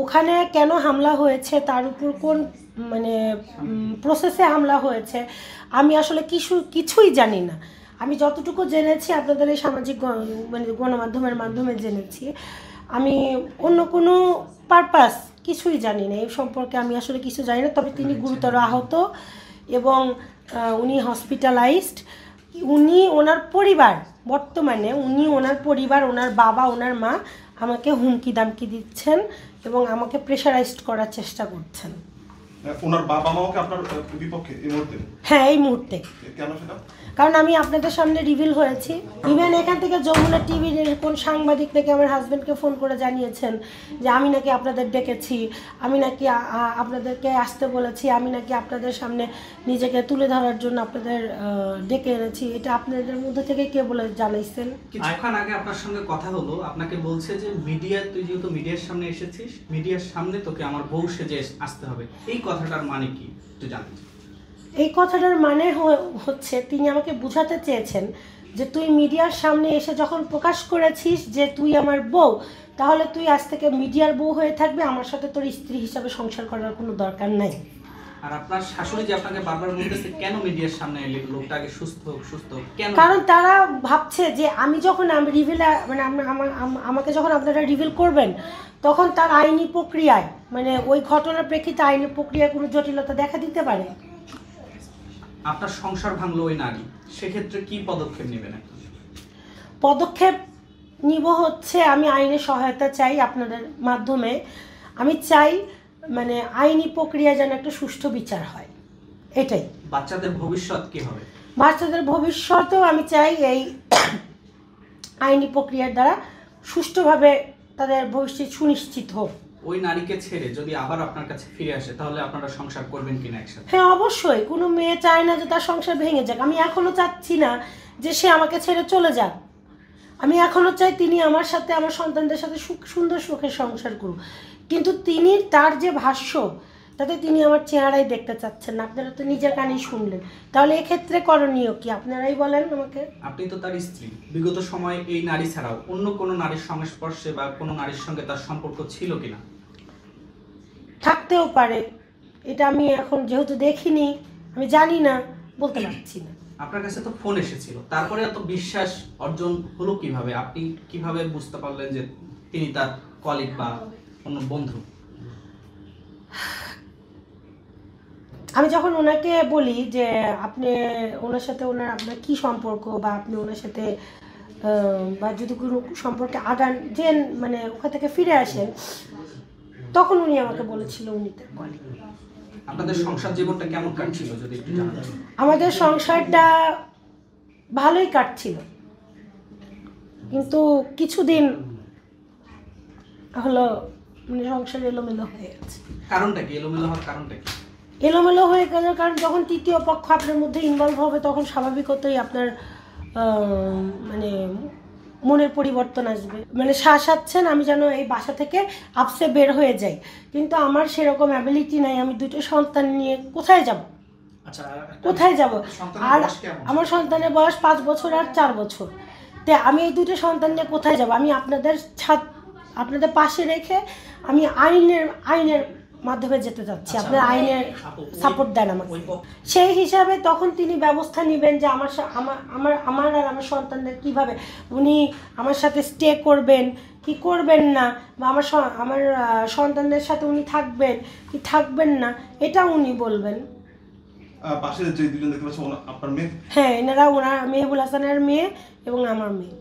ওখানে কেন হামলা হয়েছে, তার উপর কোন মানে প্রসেসে হামলা হয়েছে, আমি আসলে কিছুই জানি না। আমি যতটুকু জেনেছি আপনাদের এই সামাজিক মানে গণমাধ্যমের মাধ্যমে জেনেছি। আমি অন্য কোনো পারপাস কিছুই জানি না, এই সম্পর্কে আমি আসলে কিছু জানি না। তবে তিনি গুরুতর আহত এবং উনি হসপিটালাইজড। উনি ওনার পরিবার, বর্তমানে উনি ওনার পরিবার, ওনার বাবা, ওনার মা আমাকে হুমকি দামকি দিচ্ছেন এবং আমাকে প্রেশারাইজড করার চেষ্টা করছেন। ওনার বাবা মাও কি আপনার বিপক্ষে এই মুহূর্তে? হ্যাঁ, এই মুহূর্তে। কেন সেটা? কারণ আমি আপনাদের সামনে রিভিল হয়েছি। ইভেন এখান থেকে যমুনা টিভির কোন সাংবাদিক নাকি আমার হাজব্যান্ডকে ফোন করে জানিয়েছেন যে আমি নাকি আপনাদের ডেকেছি, আমি নাকি আপনাদেরকে আসতে বলেছি, আমি নাকি আপনাদের সামনে নিজেকে তুলে ধরার জন্য আপনাদের ডেকে এনেছি। এটা আপনাদের মধ্যে থেকে কে বলে জানাইছেন? কিছুক্ষণ আগে আপনার সঙ্গে কথা হলো, আপনাকে বলছে যে তুই যেহেতু মিডিয়ার সামনে এসেছিস, মিডিয়ার সামনে তোকে আমার বউ সেজে আসতে হবে। এই কথাটার মানে কি একটু জানতে চাই। এই কথাটার মানে হচ্ছে তিনি আমাকে বোঝাতে চেয়েছেন যে তুই মিডিয়ার সামনে এসে যখন প্রকাশ করেছিস যে তুই আমার বউ, তাহলে তুই আজ থেকে মিডিয়ার বউ হয়ে থাকবে, আমার সাথে তোর স্ত্রী হিসাবে সংসার করার কোনো দরকার নাই। আর আপনার শাশুড়ি যে আপনাকে বারবার বলতেছে কেন মিডিয়ার সামনে এলে, লোকটা আগে সুস্থ কেন? কারণ তারা ভাবছে যে আমি যখন মানে আমাকে যখন আপনারা রিভিল করবেন, তখন তার আইনি প্রক্রিয়ায় মানে ওই ঘটনার প্রেক্ষিতে আইনি প্রক্রিয়ায় কোনো জটিলতা দেখা দিতে পারে। আপনার সংসার ভাঙলো ওই নারী, সেক্ষেত্রে কি পদক্ষেপ নেবেন? পদক্ষেপ নিব হচ্ছে আমি আইনের সহায়তা চাই আপনাদের মাধ্যমে। আমি চাই মানে আইনি প্রক্রিয়া যেন একটা সুষ্ঠু বিচার হয়, এটাই। বাচ্চাদের ভবিষ্যৎ কি হবে? বাচ্চাদের ভবিষ্যতেও আমি চাই এই আইনি প্রক্রিয়ার দ্বারা সুষ্ঠুভাবে তাদের ভবিষ্যৎ সুনিশ্চিত হোক। ওই নারীকে ছেড়ে যদি আবার আপনার কাছে ফিরে আসে, তাহলে আপনারা সংসার করবেন কিনা একসাথে? হ্যাঁ, অবশ্যই। কোনো মেয়ে চায় না যে তার সংসার ভেঙে যাক। আমি এখনো চাচ্ছি না যে সে আমাকে ছেড়ে চলে যাক। আমি এখনো চাই তিনি আমার সাথে, আমার সন্তানদের সাথে সুন্দর সুখের সংসার করুক। কিন্তু তিনি তার যে ভাষ্য, তাতে তিনি আমার চেহারাই দেখতে চাচ্ছেন না। আপনারা তো নিজের কানেই শুনলেন। তাহলে এক্ষেত্রে করণীয় কি আপনারাই বলেন আমাকে। আপনি তো তার স্ত্রী। বিগত সময়ে এই নারী ছাড়াও অন্য কোনো নারীর সংস্পর্শে বা কোনো নারীর সঙ্গে তার সম্পর্ক ছিল কিনা? থাকতেও পারে, এটা আমি এখন যেহেতু দেখিনি, আমি জানি না, বলতে পারছি না। আপনার কাছে তো ফোন এসেছিল, তারপরে এত বিশ্বাস অর্জন হলো কিভাবে? আপনি কিভাবে বুঝতে পারলেন যে তিনি তার কলিগ বা কোনো বন্ধু? আমি যখন ওনাকে বলি যে আপনি ওনার সাথে আপনার কী সম্পর্ক, বা আপনি ওনার সাথে বা যদি কোনো সম্পর্কে আগান যে মানে ওখান থেকে ফিরে আসেন, তখন উনি আমাকে বলেছিল উনি তার কলিগ। আপনাদের সংসার জীবনটা কেমন কাটছিল যদি একটু জানাতেন? আমাদের সংসারটা ভালোই কাটছিল, কিন্তু কিছুদিন হলো মানে সংসার এলোমেলো হয়ে গেছে। কারণটা কি এলোমেলো হওয়ার কারণটা কি? এলোমেলো হয়ে গেল কারণ যখন তৃতীয় পক্ষ আপনার মধ্যে ইনভলভ হবে, তখন স্বাভাবিকতই আপনার মানে মনের পরিবর্তন আসবে। মানে শাসাচ্ছেন আমি যেন এই বাসা থেকে আপসে বের হয়ে যাই, কিন্তু আমার সেরকম অ্যাবিলিটি নাই। আমি দুটো সন্তান নিয়ে কোথায় যাব? আচ্ছা, কোথায় যাব? আর আমার সন্তানের বয়স 5 বছর আর 4 বছর। তো আমি এই দুটো সন্তান নিয়ে কোথায় যাব? আমি আপনাদের পাশে রেখে আমি আইনের মাধ্যমে যেতে চাচ্ছি। আপনার আইনের সাপোর্ট দেন আমাকে। সেই হিসাবে তখন তিনি ব্যবস্থা নেবেন যে আমার আর আমার সন্তানদের কিভাবে উনি আমার সাথে স্টে করবেন কি করবেন না, বা আমার সন্তানদের সাথে উনি থাকবেন কি থাকবেন না, এটা উনি বলবেন। পাশে যে দুজন দেখতে পাচ্ছেন আপনার মেয়ে? হ্যাঁ, ওনার মেহবুল হাসানের মেয়ে এবং আমার মেয়ে।